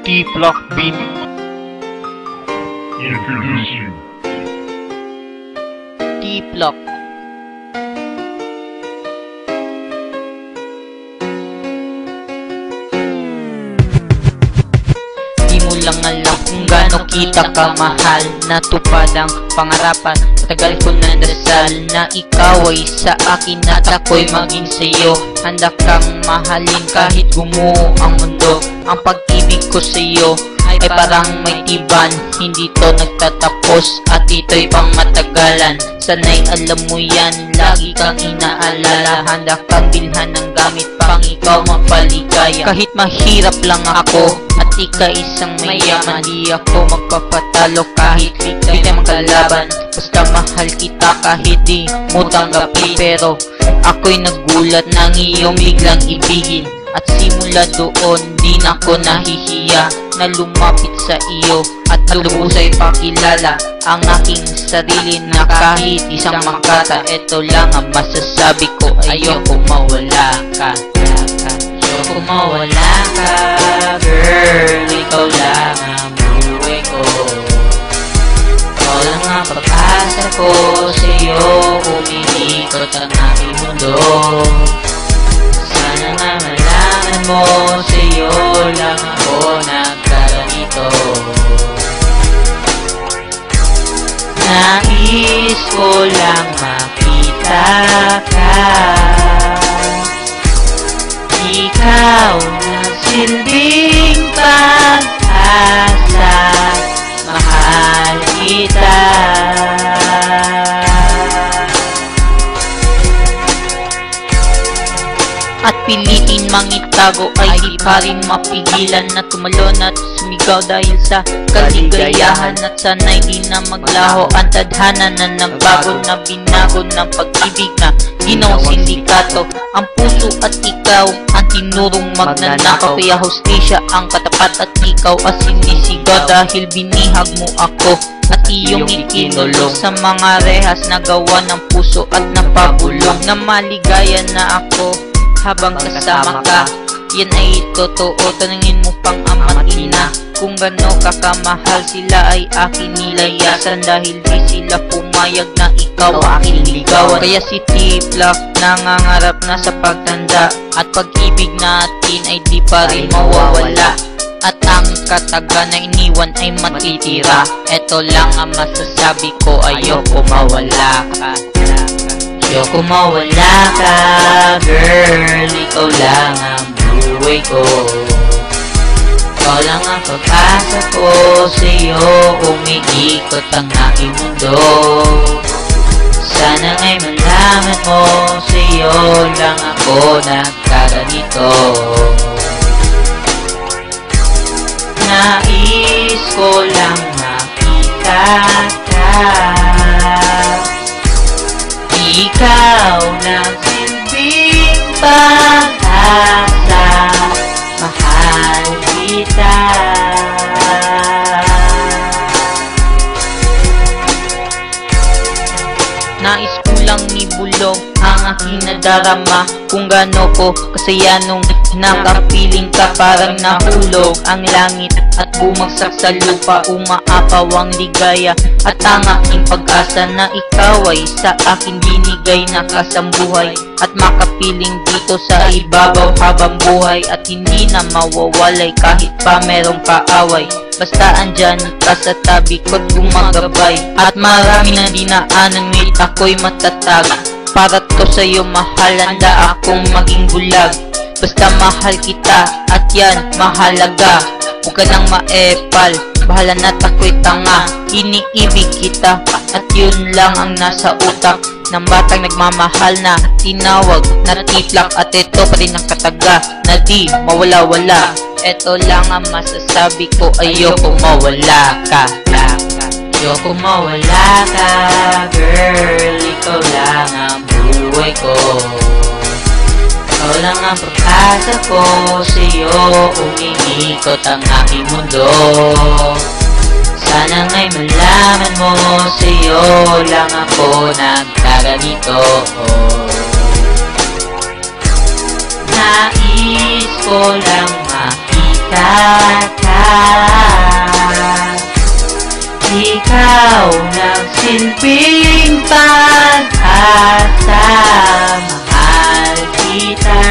T-Block Beat. Introducing T-Block. Di mo lang alam kung gaano kita kamahal. Natupad ang pangarapan, matagal ko na dasal na ikaw ay sa akin at ako'y maging sa'yo. Handa kang mahalin kahit gumuho ang mundo. Ang pag-ibig ko sa'yo ay parang may tiban, hindi to nagtatapos at ito'y pang matagalan. Sana'y alam mo yan, lagi kang inaalala. Handa kang bilhan ng gamit pang ikaw mapaligaya. Kahit mahirap lang ako at ika isang mayaman, di ako magpapatalo kahit bigay mang kalaban. Basta mahal kita kahit di mo tanggapin. Pero ako'y nagulat ng iyong biglang ibigin. At simula doon, di na ako nahihiya na lumapit sa iyo at lubusay pakilala ang aking sarili na kahit isang makata. Ito lang ang masasabi ko, ayoko mawala ka. Ayoko mawala ka, girl. Ikaw lang ang buhay ko. Ikaw lang ang pag-asa ko. Sa'yo umiikot ang aking mundo. Sana nga malaman mo, sa'yo lang ako nagkaganito. Nais ko lang makita ka. Ikaw na silbing pag-asa, mahal kita. At pilitin mang itago ay di pa rin mapigilan na tumalon at sumigaw dahil sa kaligayahan. At sana'y di na maglaho ang tadhana na nagbago na binago ng pag-ibig na ginaw sindikato. Ang puso at ikaw ang tinurong magnanakaw, kaya hustisya ang katapat at ikaw ang sinisigaw dahil binihag mo ako at iyong ikinulong sa mga rehas na gawa ng puso at napabulong. Na maligaya na ako habang kasama ka, yan ay totoo. Tanungin mo pang ama't ina kung gano kakamahal sila ay aking nilayasan dahil di sila pumayag na ikaw aking ligawan. Kaya si T-Block nangangarap na sa pagtanda at pag-ibig natin ay di pa rin mawawala. At ang kataga na iniwan ay matitira. Ito lang ang masasabi ko, ayoko mawala ka. Ayoko mawala ka, girl. Ikaw lang ang buhay ko. Ikaw lang ang pag-asa ko. Sa'yo umiikot ang aking mundo. Sana nga'y malaman mo, sa'yo lang ako nagkaganito. Nais ko lang makita ka. Ikaw nagsilbing pag-asa, mahal kita. Nais ko lang ibulong ang aking nadarama, kung gaano ko kasaya nung nakapiling ka. Parang nahulog ang langit at bumagsak sa lupa, umaapaw ang ligaya at ang aking pag-asa na ikaw ay sa akin binigay na kasambuhay at makapiling dito sa ibabaw habang buhay at hindi na mawawalay kahit pa merong kaaway. Basta andyan ka sa tabi ko't gumagabay at marami na dinaanan ngunit ako'y matatag. Para to sa'yo mahal, handa akong maging bulag. Basta mahal kita at yan mahalaga. Huwag ka nang maepal, bahala na't ako'y tanga. Iniibig kita at yun lang ang nasa utak ng batang nagmamahal na tinawag na T-Block. At ito pa rin ang kataga na di mawala-wala. Ito lang ang masasabi ko, ayoko mawala ka. Ayoko mawala ka, girl. Ikaw lang ang buhay ko. Ikaw lang ang pag-asa ko. Sa'yo umiikot ang aking mundo. Sana nga'y malaman mo, sa'yo lang ako nagkaganito. Nais ko lang makita ka. Ikaw nagsilbing pag-asa, mahal kita.